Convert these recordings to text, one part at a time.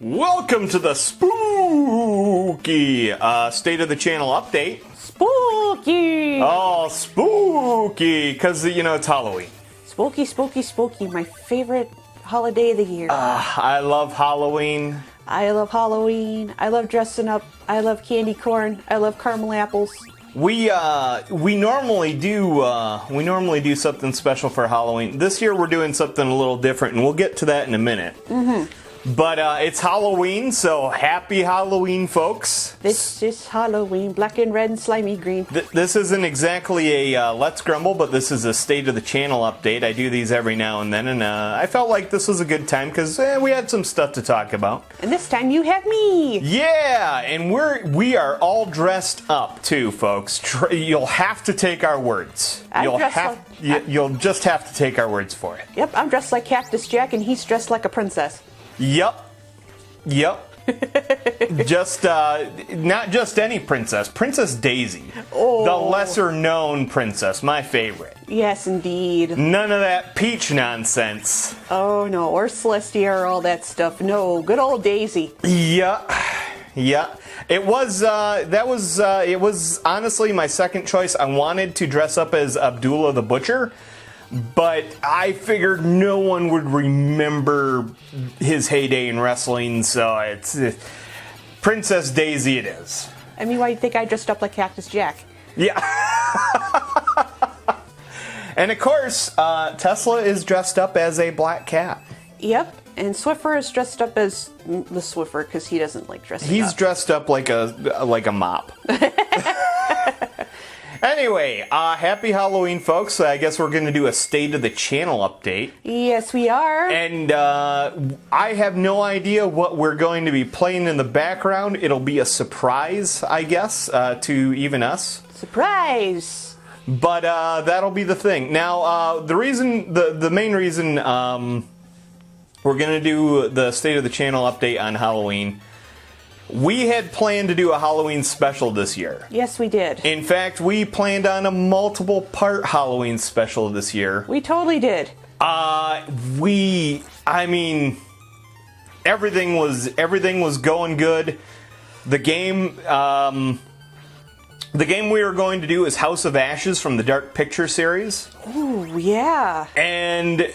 Welcome to the spooky State of the Channel update. Spooky! Oh, spooky! Because, it's Halloween. Spooky, spooky, spooky. My favorite holiday of the year. I love Halloween. I love Halloween. I love dressing up. I love candy corn. I love caramel apples. We normally do something special for Halloween. This year we're doing something a little different, and we'll get to that in a minute. Mm-hmm. But it's Halloween, so happy Halloween, folks. This is Halloween, black and red and slimy green. This isn't exactly a Let's Grumble, but this is a State of the Channel update. I do these every now and then, and I felt like this was a good time because we had some stuff to talk about. And this time you have me. Yeah, and we are all dressed up too, folks. You'll have to take our words. You'll just have to take our words for it. Yep, I'm dressed like Cactus Jack, and he's dressed like a princess. Yep. Just not just any princess. Princess Daisy. Oh. The lesser known princess, my favorite. Yes, indeed. None of that Peach nonsense. Oh no, or Celestia or all that stuff. No, good old Daisy. Yeah. It was honestly my second choice. I wanted to dress up as Abdullah the Butcher, but I figured no one would remember his heyday in wrestling, so it's Princess Daisy it is. I mean, why do you think I dressed up like Cactus Jack? Yeah. And of course, Tesla is dressed up as a black cat. Yep, and Swiffer is dressed up as the Swiffer because he doesn't like dressing up. He's dressed up like a mop. Anyway, happy Halloween, folks. I guess we're going to do a State of the Channel update. Yes, we are. And I have no idea what we're going to be playing in the background. It'll be a surprise, I guess, to even us. Surprise! But that'll be the thing. Now, the main reason we're going to do the State of the Channel update on Halloween, we had planned to do a Halloween special this year. Yes, we did. In fact, we planned on a multiple-part Halloween special this year. We totally did. Everything was going good. The game we were going to do is House of Ashes from the Dark Picture series. Ooh, yeah. And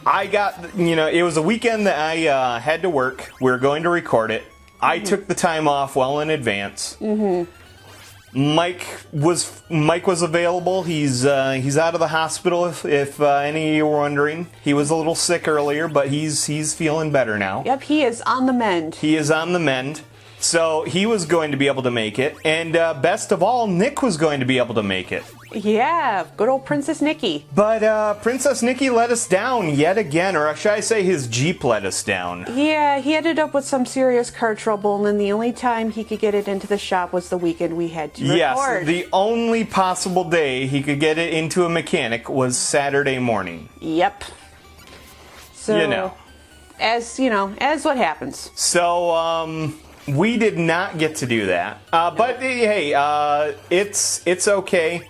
I got, it was a weekend that I had to work. We were going to record it. I took the time off well in advance. Mm-hmm. Mike was available. He's out of the hospital. If any of you were wondering, he was a little sick earlier, but he's feeling better now. Yep, he is on the mend. He is on the mend. So he was going to be able to make it, and best of all, Nick was going to be able to make it. Yeah, good old Princess Nikki. But Princess Nikki let us down yet again, or should I say his Jeep let us down. Yeah, he ended up with some serious car trouble, and then the only time he could get it into the shop was the weekend we had to record. Yes, the only possible day he could get it into a mechanic was Saturday morning. Yep. So, as what happens. So, we did not get to do that, but hey, it's okay,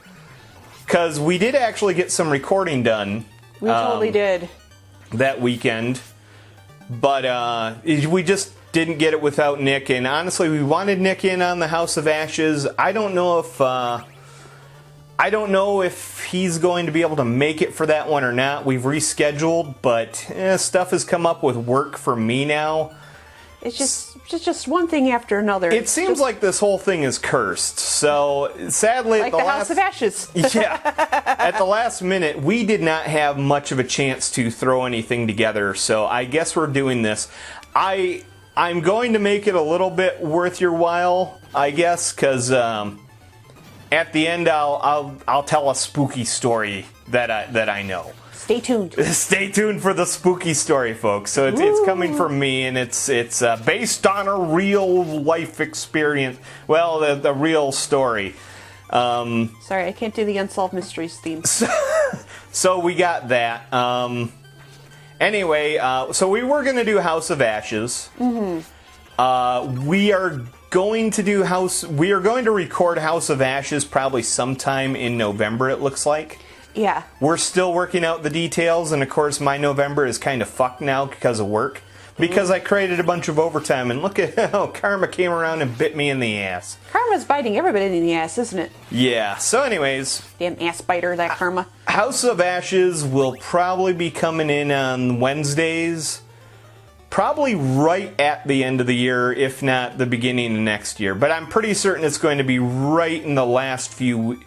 because we did actually get some recording done. We totally did. That weekend, but we just didn't get it without Nick, and honestly, we wanted Nick in on the House of Ashes. I don't know if he's going to be able to make it for that one or not. We've rescheduled, but stuff has come up with work for me now. It's just one thing after another. It seems like this whole thing is cursed. So sadly, like the House of Ashes. Yeah, at the last minute, we did not have much of a chance to throw anything together. So I guess we're doing this. I'm going to make it a little bit worth your while, I guess, because at the end I'll tell a spooky story that I know. Stay tuned. Stay tuned for the spooky story, folks. So it's coming from me, and it's based on a real life experience. Well, the real story. Sorry, I can't do the Unsolved Mysteries theme. So we got that. Anyway, so we were going to do House of Ashes. Mm-hmm. We are going to record House of Ashes probably sometime in November, it looks like. Yeah. We're still working out the details, and of course my November is kind of fucked now because of work. because I created a bunch of overtime, and look at how karma came around and bit me in the ass. Karma's biting everybody in the ass, isn't it? Yeah, so anyways, Damn ass biter, that karma. House of Ashes will probably be coming in on Wednesdays, probably right at the end of the year, if not the beginning of next year. But I'm pretty certain it's going to be right in the last few.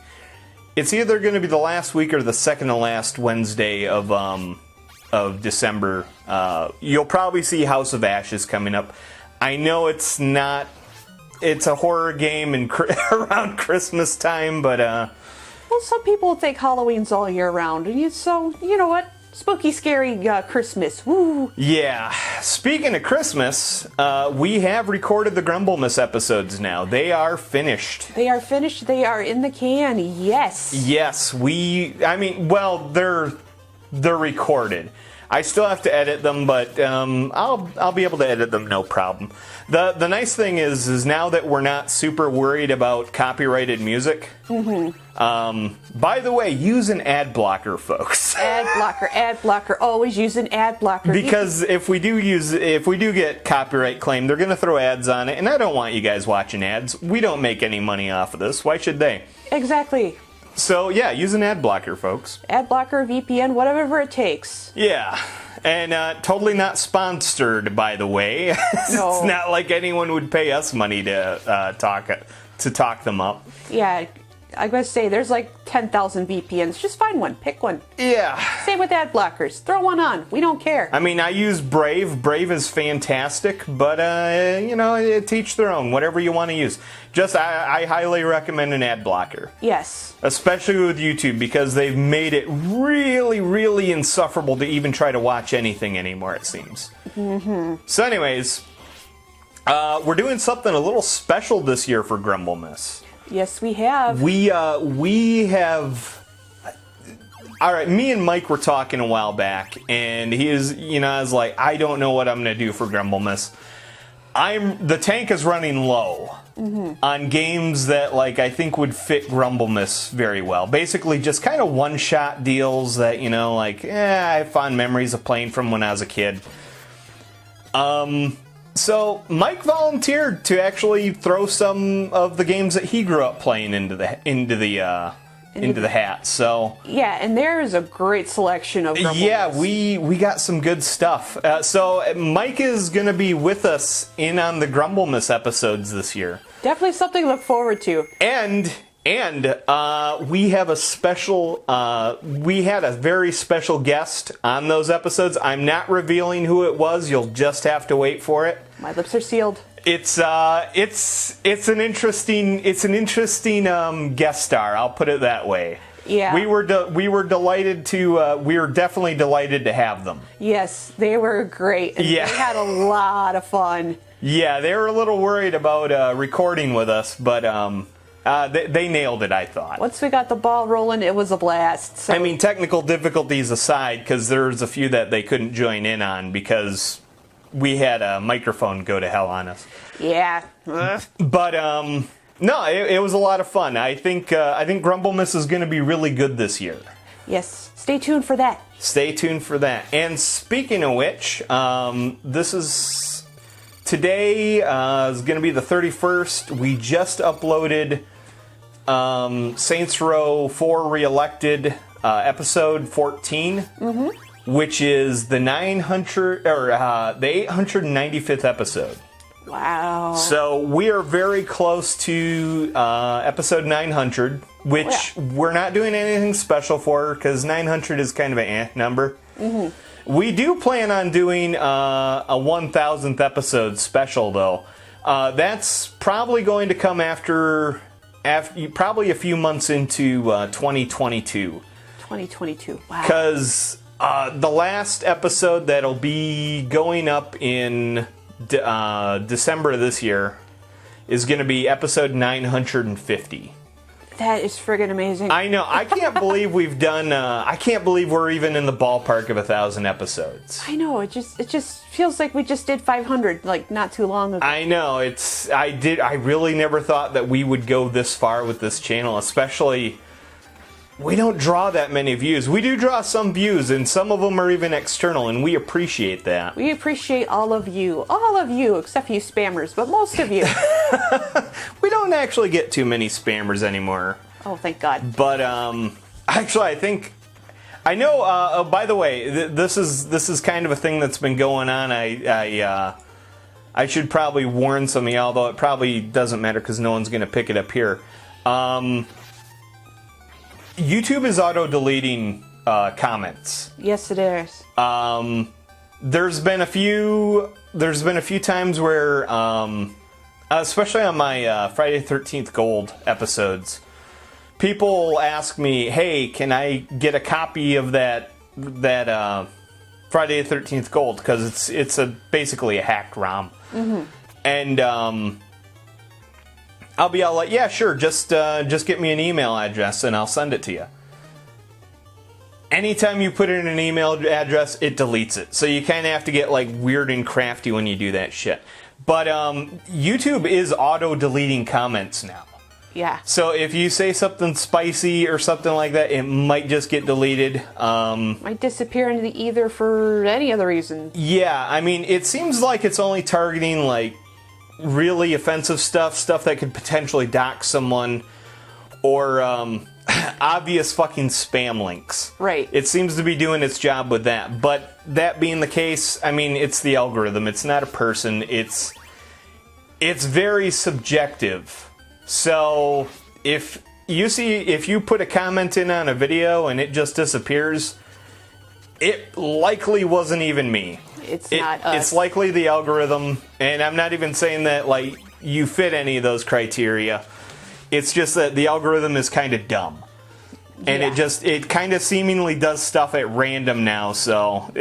It's either going to be the last week or the second to last Wednesday of December. You'll probably see House of Ashes coming up. I know it's not. It's a horror game and around Christmas time, but Well, some people think Halloween's all year round, and so you know what? Spooky, scary Christmas. Woo! yeah. Speaking of Christmas, we have recorded the Grumblemas episodes now. They are finished. They are finished. They are in the can. Yes. Yes, they're recorded. I still have to edit them, but I'll be able to edit them no problem. The nice thing is now that we're not super worried about copyrighted music. By the way, use an ad blocker, folks. Ad blocker. Always use an ad blocker. Because if we do get copyright claim, they're going to throw ads on it, and I don't want you guys watching ads. We don't make any money off of this. Why should they? Exactly. So yeah, use an ad blocker, folks. Ad blocker, VPN, whatever it takes. Yeah. And totally not sponsored, by the way. No. It's not like anyone would pay us money to talk them up. Yeah, I gotta say, there's like 10,000 VPNs. Just find one, pick one. Yeah. Same with ad blockers. Throw one on. We don't care. I mean, I use Brave. Brave is fantastic, but to each their own. Whatever you want to use. Just I highly recommend an ad blocker. Yes. Especially with YouTube, because they've made it really, really insufferable to even try to watch anything anymore, it seems. So anyways, we're doing something a little special this year for Grumblemas. Yes, we have. We have. All right, me and Mike were talking a while back, and I was like, I don't know what I'm going to do for Grumblemas. The tank is running low on games that I think would fit Grumblemas very well. Basically, just kind of one-shot deals that I have fond memories of playing from when I was a kid. So Mike volunteered to actually throw some of the games that he grew up playing into the hat. So Yeah, and there is a great selection of Grumblemas. yeah, we got some good stuff. So Mike is going to be with us in on the Grumblemas episodes this year. Definitely something to look forward to. And we have a special. We had a very special guest on those episodes. I'm not revealing who it was. You'll just have to wait for it. My lips are sealed. It's an interesting guest star. I'll put it that way. Yeah. We were delighted to. We were definitely delighted to have them. Yes, they were great. And Yeah. They had a lot of fun. Yeah, they were a little worried about recording with us, but they nailed it, I thought. Once we got the ball rolling, it was a blast. So I mean, technical difficulties aside, because there's a few that they couldn't join in on because we had a microphone go to hell on us. yeah. Ugh. But no, it was a lot of fun. I think Grumblemas is going to be really good this year. Yes. Stay tuned for that. Stay tuned for that. And speaking of which, today is going to be the 31st. We just uploaded Saints Row 4 Reelected episode 14, which is the 895th episode. Wow. So we are very close to episode 900, which we're not doing anything special for because 900 is kind of an number. We do plan on doing a 1000th episode special, though. That's probably going to come after probably a few months into 2022. 2022. Wow. Because the last episode that'll be going up in December of this year is going to be episode 950. That is friggin' amazing. I know. I can't believe we've done. I can't believe we're even in the ballpark of 1,000 episodes. I know. It just feels like we just did 500 not too long ago. I know. I really never thought that we would go this far with this channel, especially we don't draw that many views. We do draw some views, and some of them are even external, and we appreciate that. We appreciate all of you, except for you spammers, but most of you. We don't actually get too many spammers anymore. Oh, thank God. But actually, I know. By the way, this is kind of a thing that's been going on. I should probably warn some of you, although it probably doesn't matter because no one's going to pick it up here. YouTube is auto-deleting comments. Yes, it is. There's been a few times where, especially on my Friday the 13th Gold episodes, people ask me, "Hey, can I get a copy of that Friday the 13th Gold?" Because it's basically a hacked ROM, and I'll be all like, "Yeah, sure. Just get me an email address and I'll send it to you." Anytime you put in an email address, it deletes it. So you kind of have to get like weird and crafty when you do that shit. But YouTube is auto-deleting comments now. Yeah. So if you say something spicy or something like that, it might just get deleted. Might disappear into the ether for any other reason. Yeah, I mean, it seems like it's only targeting like really offensive stuff that could potentially dox someone, or obvious fucking spam links. Right. It seems to be doing its job with that. But that being the case, I mean, it's the algorithm. It's not a person. It's very subjective. So if you put a comment in on a video and it just disappears, it likely wasn't even me. It's not us. It's likely the algorithm, and I'm not even saying that like you fit any of those criteria. It's just that the algorithm is kind of dumb. And Yeah. it kind of seemingly does stuff at random now, so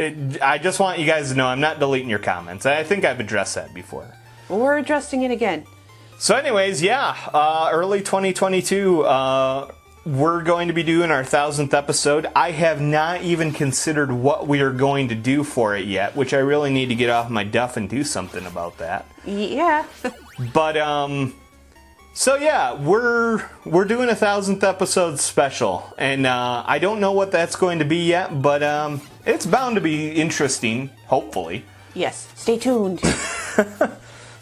I just want you guys to know I'm not deleting your comments. I think I've addressed that before. We're addressing it again. So anyways, yeah, early 2022, we're going to be doing our 1000th episode. I have not even considered what we are going to do for it yet, which I really need to get off my duff and do something about that. Yeah. But, so yeah, we're doing a 1000th episode special, and I don't know what that's going to be yet, but it's bound to be interesting, hopefully. Yes. Stay tuned.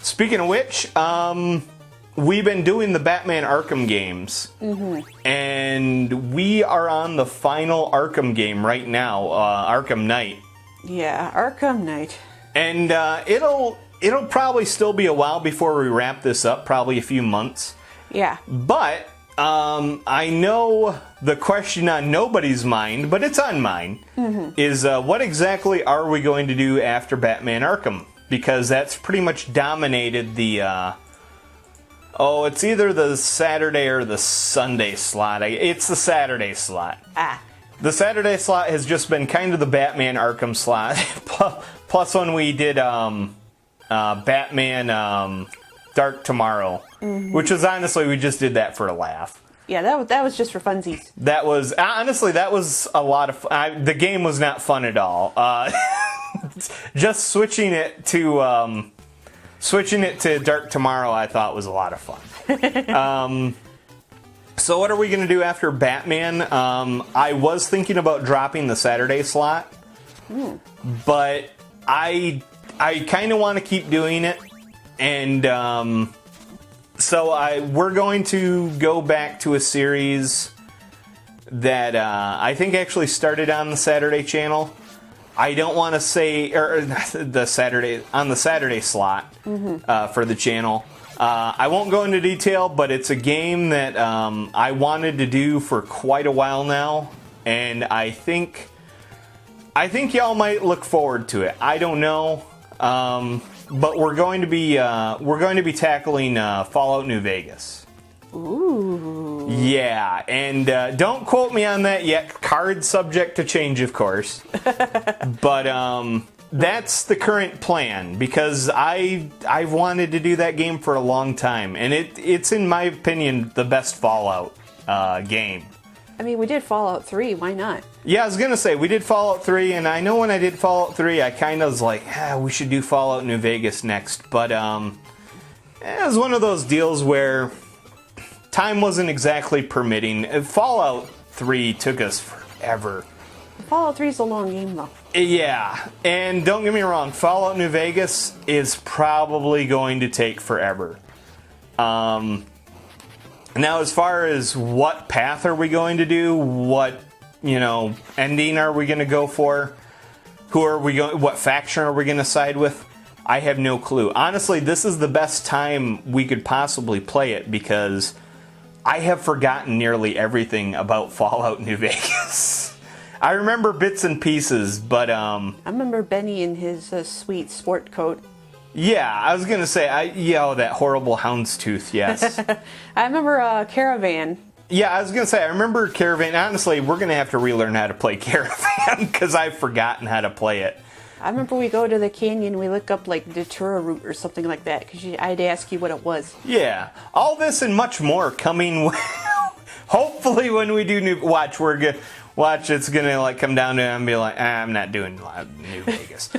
Speaking of which, we've been doing the Batman Arkham games, and we are on the final Arkham game right now, Arkham Knight. Yeah, Arkham Knight. And it'll probably still be a while before we wrap this up, probably a few months. Yeah. But I know the question on nobody's mind, but it's on mine, is what exactly are we going to do after Batman Arkham? Because that's pretty much dominated the, it's either the Saturday or the Sunday slot. It's the Saturday slot. The Saturday slot has just been kind of the Batman Arkham slot. Plus when we did Batman Dark Tomorrow, which was honestly, we just did that for a laugh. Yeah, that was just for funsies. That was, honestly, that was a lot of fun. The game was not fun at all. Just switching it to Dark Tomorrow, I thought was a lot of fun. So what are we going to do after Batman? I was thinking about dropping the Saturday slot, but I kind of want to keep doing it, and so we're going to go back to a series that I think actually started on the Saturday channel. I don't want to say, or the Saturday slot for the channel. I won't go into detail, but it's a game that I wanted to do for quite a while now, and I think y'all might look forward to it. I don't know, but we're going to be tackling Fallout New Vegas. Ooh. Yeah, and don't quote me on that yet. Card subject to change, of course. But that's the current plan, because I've wanted to do that game for a long time, and it's in my opinion the best Fallout game. I mean, we did Fallout 3. Why not? Yeah, I was gonna say we did Fallout 3, and I know when I did Fallout 3, I kind of was like, we should do Fallout New Vegas next. But it was one of those deals where time wasn't exactly permitting. Fallout 3 took us forever. Fallout 3 is a long game, though. Yeah, and don't get me wrong, Fallout New Vegas is probably going to take forever. Now, as far as what path are we going to do, what, ending are we going to go for, what faction are we going to side with, I have no clue. Honestly, this is the best time we could possibly play it because I have forgotten nearly everything about Fallout New Vegas. I remember bits and pieces, but I remember Benny in his sweet sport coat. Yeah, I was gonna say, that horrible houndstooth, yes. I remember Caravan. Yeah, I was gonna say, I remember Caravan. Honestly, we're gonna have to relearn how to play Caravan because I've forgotten how to play it. I remember we go to the canyon, we look up like Datura route or something like that because I'd ask you what it was. Yeah, all this and much more coming. Hopefully, when we do New Watch, it's gonna come down to it and be like, I'm not doing New Vegas.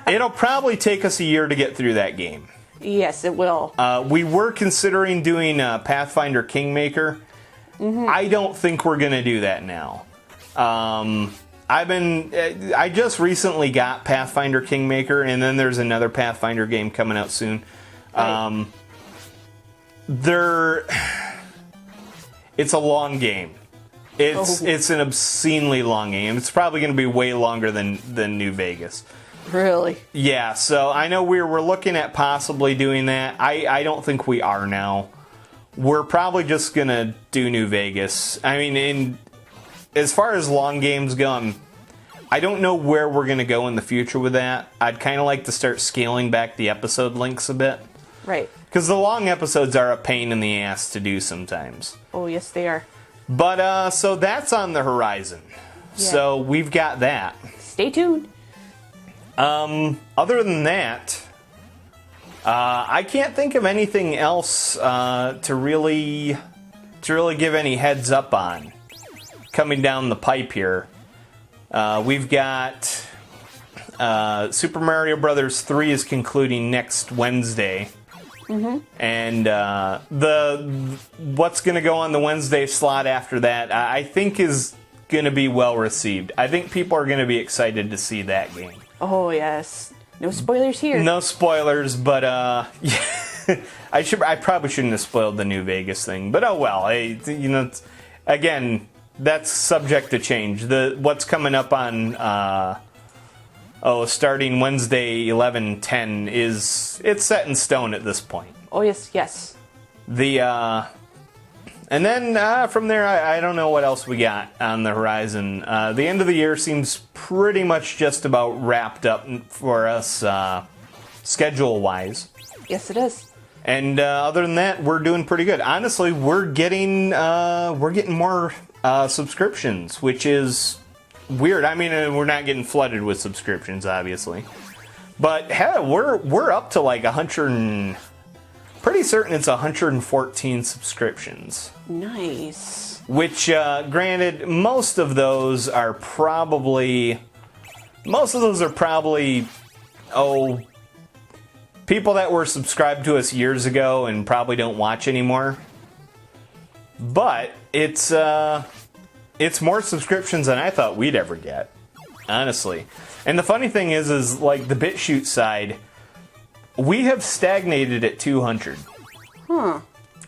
It'll probably take us a year to get through that game. Yes, it will. We were considering doing Pathfinder Kingmaker. Mm-hmm. I don't think we're gonna do that now. I just recently got Pathfinder Kingmaker, and then there's another Pathfinder game coming out soon. Right. It's a long game. It's an obscenely long game. It's probably going to be way longer than New Vegas. Really? Yeah, so I know we're looking at possibly doing that. I don't think we are now. We're probably just going to do New Vegas. I mean, as far as long games go, I don't know where we're going to go in the future with that. I'd kind of like to start scaling back the episode lengths a bit. Right. Because the long episodes are a pain in the ass to do sometimes. Oh, yes, they are. But, so that's on the horizon. Yeah. So we've got that. Stay tuned. Other than that, I can't think of anything else to really give any heads up on coming down the pipe here. We've got Super Mario Brothers 3 is concluding next Wednesday. Mm-hmm. And what's going to go on the Wednesday slot after that, I think is going to be well received. I think people are going to be excited to see that game. Oh yes, no spoilers here. No spoilers, but I probably shouldn't have spoiled the New Vegas thing. But oh well, again, that's subject to change. What's coming up on starting Wednesday 11/10 it's set in stone at this point. Oh yes. And then from there, I don't know what else we got on the horizon. The end of the year seems pretty much just about wrapped up for us schedule-wise. Yes, it is. And other than that, we're doing pretty good. Honestly, we're getting more subscriptions, which is weird. I mean, we're not getting flooded with subscriptions, obviously, but hell, we're up to like 100. Pretty certain it's 114 subscriptions. Nice. Which, granted, most of those are probably people that were subscribed to us years ago and probably don't watch anymore. But it's more subscriptions than I thought we'd ever get, honestly. And the funny thing is like the BitChute side, we have stagnated at 200. Huh.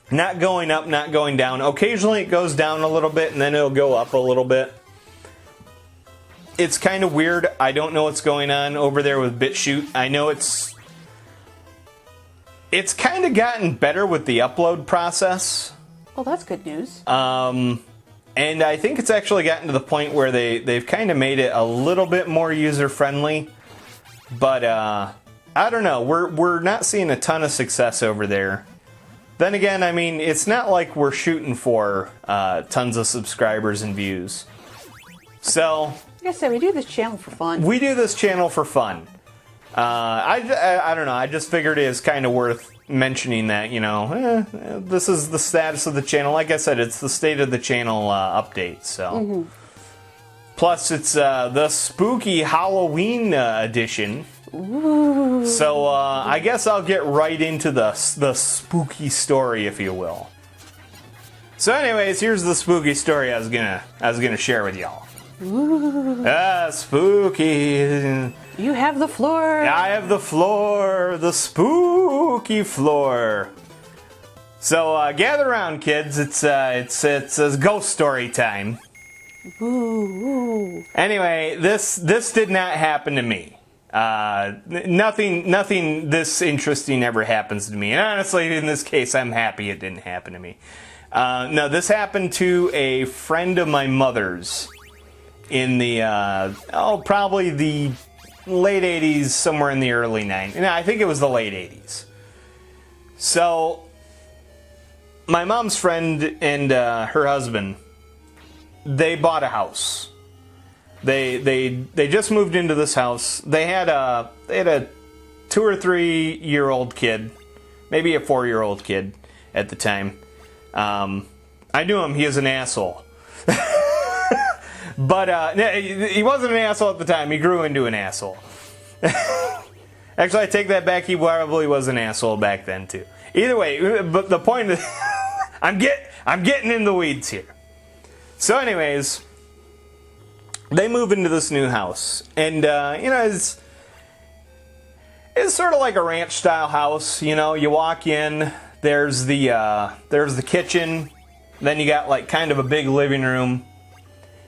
Not going up, not going down. Occasionally it goes down a little bit and then it'll go up a little bit. It's kind of weird. I don't know what's going on over there with BitChute. I know it's kind of gotten better with the upload process. Well, that's good news. And I think it's actually gotten to the point where they've kind of made it a little bit more user-friendly. But, I don't know. We're not seeing a ton of success over there. Then again, I mean, it's not like we're shooting for tons of subscribers and views. So, like I said, we do this channel for fun. We do this channel for fun. I don't know. I just figured it was kind of worth mentioning that, this is the status of the channel. Like I said, it's the state of the channel update. So, mm-hmm. Plus, it's the spooky Halloween edition. Ooh. So I guess I'll get right into the spooky story, if you will. So anyways, here's the spooky story I was gonna share with y'all. Ooh. Spooky. You have the floor. I have the floor, the spooky floor. So gather around, kids. It's a ghost story time. Ooh. Anyway, this did not happen to me. Nothing this interesting ever happens to me. And honestly, in this case, I'm happy it didn't happen to me. No, this happened to a friend of my mother's in the probably the late 80s, somewhere in the early 90s. No, I think it was the late 80s. So my mom's friend and her husband, they bought a house. They just moved into this house. They had a 2 or 3 year old kid, maybe a 4-year-old kid at the time. I knew him. He was an asshole. But he wasn't an asshole at the time. He grew into an asshole. Actually, I take that back. He probably was an asshole back then too. Either way, but the point is, I'm getting in the weeds here. So, anyways, they move into this new house, and it's sort of like a ranch style house. You know, you walk in, there's the kitchen, then you got like kind of a big living room.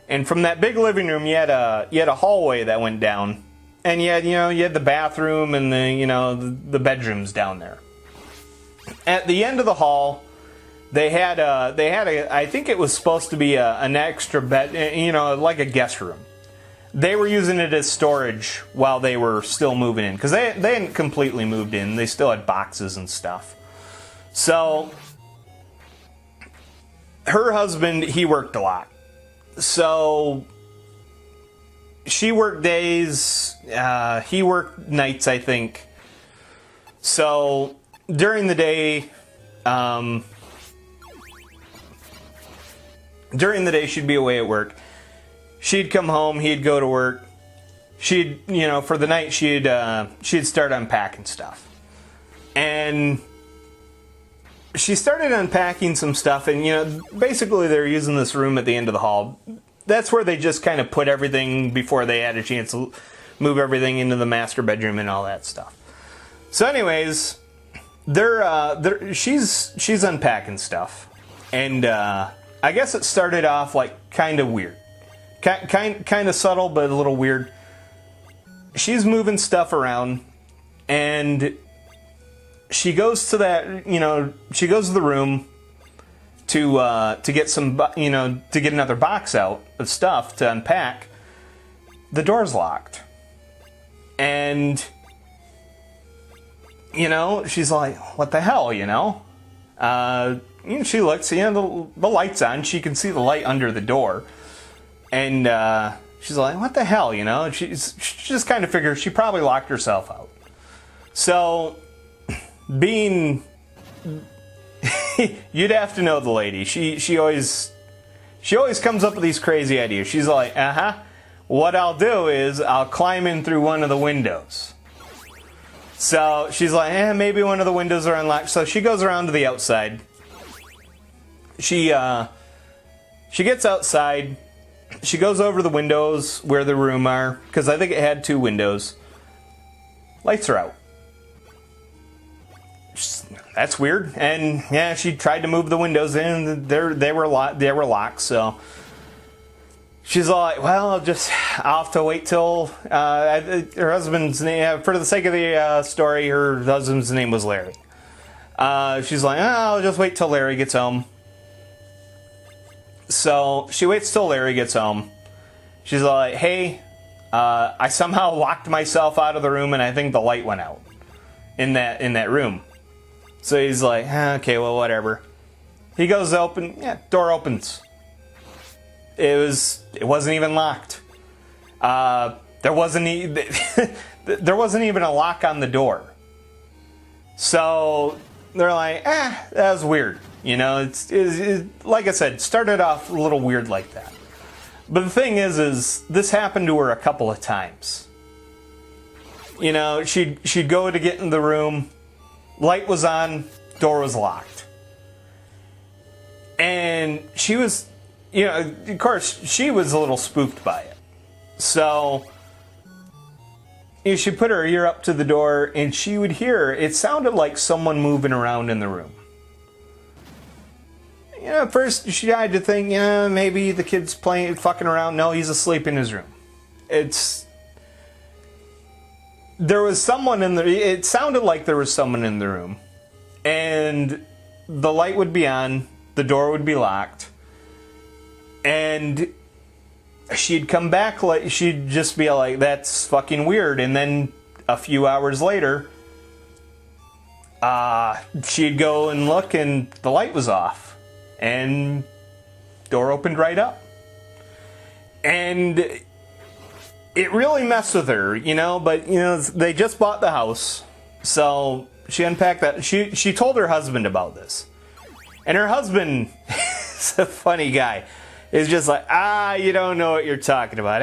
And from that big living room, you had a hallway that went down, and you had the bathroom and the bedrooms down there. At the end of the hall, they had a I think it was supposed to be an extra bed, like a guest room. They were using it as storage while they were still moving in, because they hadn't completely moved in. They still had boxes and stuff. So her husband, he worked a lot. So she worked days, he worked nights, I think. So during the day, she'd be away at work. She'd come home, he'd go to work. She'd, for the night, she'd start unpacking stuff. And she started unpacking some stuff, and basically they're using this room at the end of the hall. That's where they just kind of put everything before they had a chance to move everything into the master bedroom and all that stuff. So, anyways, she's unpacking stuff, and I guess it started off like kind of weird, kind of subtle, but a little weird. She's moving stuff around, and she goes to the room to get some, to get another box out of stuff to unpack. The door's locked. And, she's like, what the hell, she looks, the light's on. She can see the light under the door. And she's like, what the hell, She just kind of figures she probably locked herself out. So, you'd have to know the lady. She always comes up with these crazy ideas. She's like, what I'll do is I'll climb in through one of the windows. So she's like, maybe one of the windows are unlocked. So she goes around to the outside. She gets outside. She goes over the windows where the room are, because I think it had 2 windows. Lights are out. That's weird. And yeah, she tried to move the windows in. They were locked. So she's like, well, I'll have to wait till her husband's name. For the sake of the story, her husband's name was Larry. She's like, I'll just wait till Larry gets home. So she waits till Larry gets home. She's like, hey, I somehow locked myself out of the room, and I think the light went out in that room. So he's like, okay, well, whatever. He goes to open, door opens. It wasn't even locked. There wasn't even a lock on the door. So they're like, that was weird. It's like I said, started off a little weird like that. But the thing is this happened to her a couple of times. She'd go to get in the room. Light was on, door was locked. And she was, of course, she was a little spooked by it. So she put her ear up to the door, and she would hear, it sounded like someone moving around in the room. At first she had to think, maybe the kid's fucking around. No, he's asleep in his room. There was someone in it sounded like there was someone in the room. And the light would be on, the door would be locked, and she'd come back, like, she'd just be like, that's fucking weird. And then a few hours later, she'd go and look, and the light was off. And door opened right up. And it really messed with her, but, they just bought the house. So she unpacked that. She told her husband about this. And her husband is a funny guy. Is just like, you don't know what you're talking about.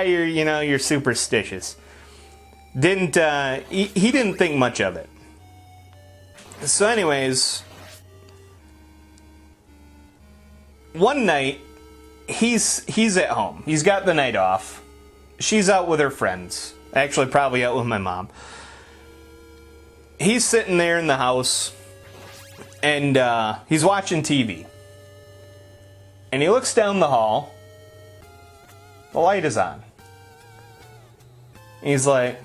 You're superstitious. He didn't think much of it. So anyways, one night, he's at home. He's got the night off. She's out with her friends. Actually, probably out with my mom. He's sitting there in the house, and he's watching TV. And he looks down the hall. The light is on. And he's like,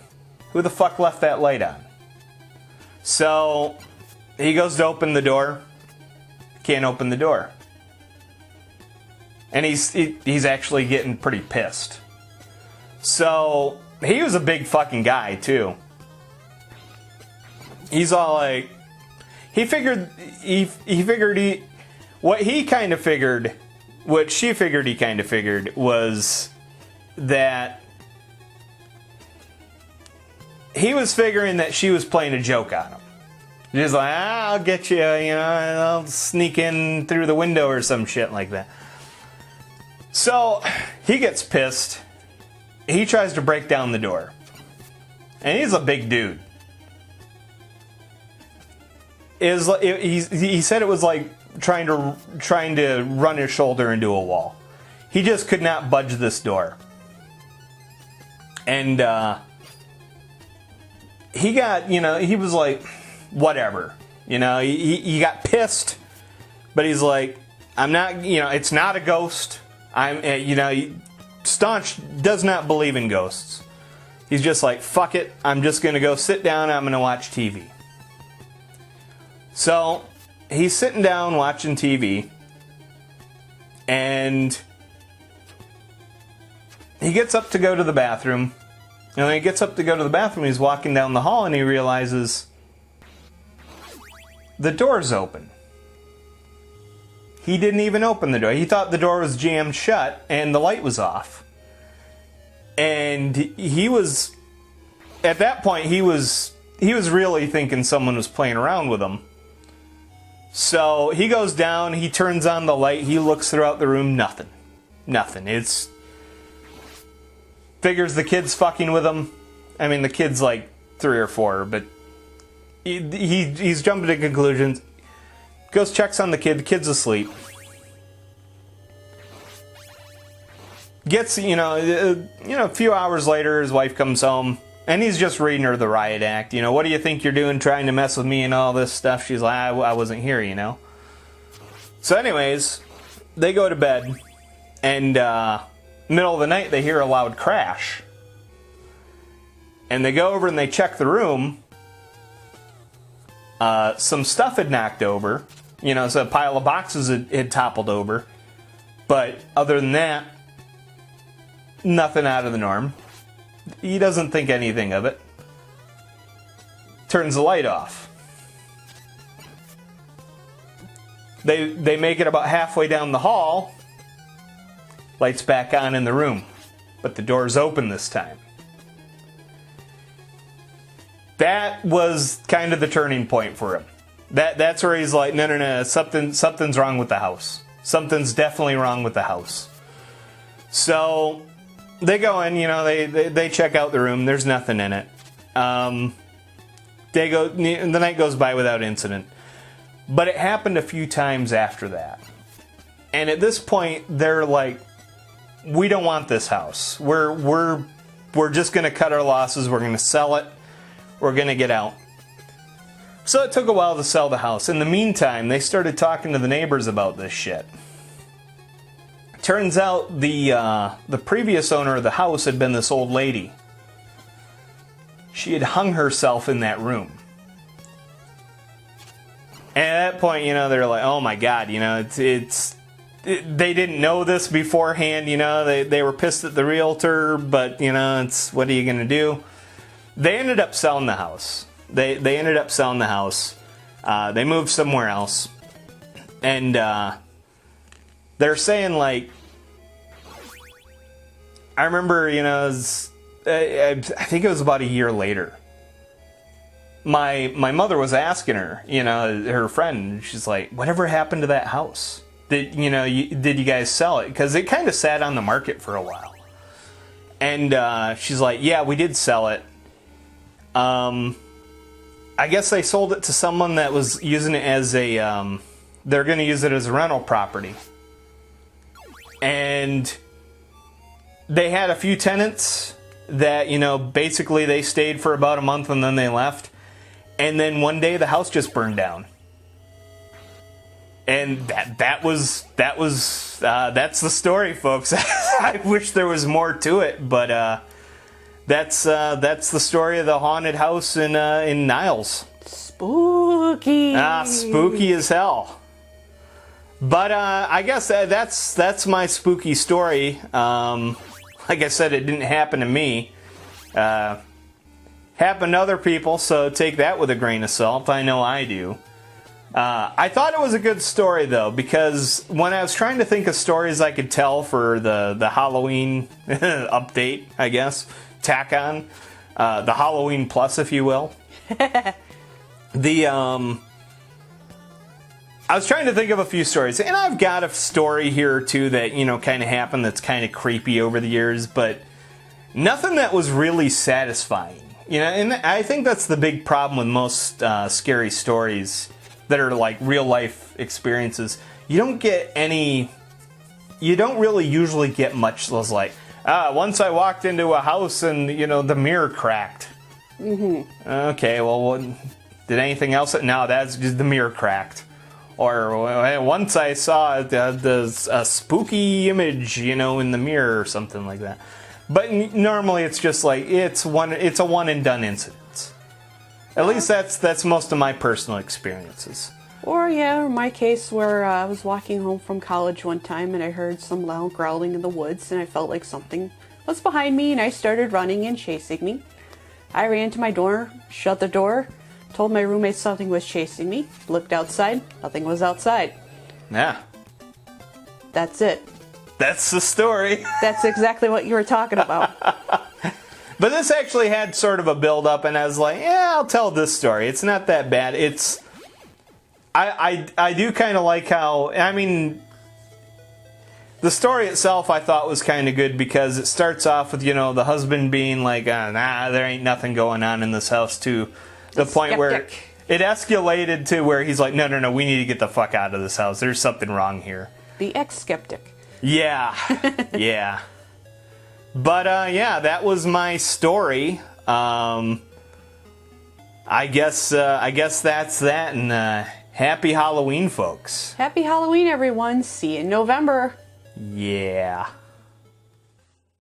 who the fuck left that light on? So he goes to open the door. Can't open the door. And he's actually getting pretty pissed. So he was a big fucking guy too. He's all like, what she figured he kind of figured was that he was figuring that she was playing a joke on him. Just like, I'll get you, I'll sneak in through the window or some shit like that. So he gets pissed. He tries to break down the door. And he's a big dude. He said it was like trying to run his shoulder into a wall. He just could not budge this door. And he got, he was like, whatever. He got pissed, but he's like, I'm not, it's not a ghost. Staunch does not believe in ghosts. He's just like, fuck it, I'm just gonna go sit down, I'm gonna watch TV. So he's sitting down watching TV, and he gets up to go to the bathroom. And when he gets up to go to the bathroom, he's walking down the hall, and he realizes the door's open. He didn't even open the door. He thought the door was jammed shut and the light was off. And at that point, he was really thinking someone was playing around with him. So he goes down, he turns on the light, he looks throughout the room, nothing. Figures the kid's fucking with him. I mean, the kid's like 3 or 4, but he's jumping to conclusions. Goes, checks on the kid's asleep. Gets, a few hours later, his wife comes home, and he's just reading her the riot act. What do you think you're doing trying to mess with me and all this stuff? She's like, I wasn't here, So anyways, they go to bed, and middle of the night, they hear a loud crash. And they go over and they check the room. Some stuff had knocked over. So a pile of boxes had toppled over. But other than that, nothing out of the norm. He doesn't think anything of it. Turns the light off. They make it about halfway down the hall. Light's back on in the room. But the door's open this time. That was kind of the turning point for him. That's where he's like, no, something's wrong with the house. Something's definitely wrong with the house. So they go in, they check out the room. There's nothing in it. The night goes by without incident. But it happened a few times after that. And at this point, they're like, we don't want this house. We're just going to cut our losses. We're going to sell it. We're going to get out. So it took a while to sell the house. In the meantime, they started talking to the neighbors about this shit. Turns out the previous owner of the house had been this old lady. She had hung herself in that room. And at that point, they're like, oh my God, they didn't know this beforehand, they were pissed at the realtor, but, it's, what are you going to do? They ended up selling the house. They ended up selling the house. They moved somewhere else. And they're saying, like, I remember, I think it was about a year later. My mother was asking her, her friend, she's like, whatever happened to that house? Did you guys sell it? Because it kind of sat on the market for a while. And she's like, yeah, we did sell it. I guess they sold it to someone that was using it as they're going to use it as a rental property. And they had a few tenants that, basically they stayed for about a month and then they left. And then one day the house just burned down. And that's the story, folks. I wish there was more to it, but that's the story of the haunted house in Niles. Spooky. Spooky as hell. But I guess that's my spooky story. Like I said, it didn't happen to me. Happened to other people, so take that with a grain of salt. I know I do. I thought it was a good story, though, because when I was trying to think of stories I could tell for the Halloween update, I guess, tack on, the Halloween Plus, if you will, I was trying to think of a few stories, and I've got a story here or two that, kind of happened that's kind of creepy over the years, but nothing that was really satisfying. And I think that's the big problem with most scary stories that are like real life experiences. You don't really usually get much that's like, once I walked into a house and, the mirror cracked. Mm-hmm. Okay, well, did anything else? No, that's just the mirror cracked. Or once I saw a spooky image, in the mirror or something like that. But normally it's just like, it's a one and done incident. At least that's most of my personal experiences. Or in my case where I was walking home from college one time and I heard some loud growling in the woods and I felt like something was behind me and I started running and chasing me. I ran to my door, shut the door, told my roommate something was chasing me, looked outside, nothing was outside. Yeah. That's it. That's the story. That's exactly what you were talking about. But this actually had sort of a build-up, and I was like, yeah, I'll tell this story. It's not that bad. I do kind of like how, the story itself I thought was kind of good because it starts off with, the husband being like, nah, there ain't nothing going on in this house, to the point where it escalated to where he's like, no, we need to get the fuck out of this house. There's something wrong here. The ex-skeptic. Yeah, yeah. But, that was my story. I guess that's that, and happy Halloween, folks. Happy Halloween, everyone. See you in November. Yeah.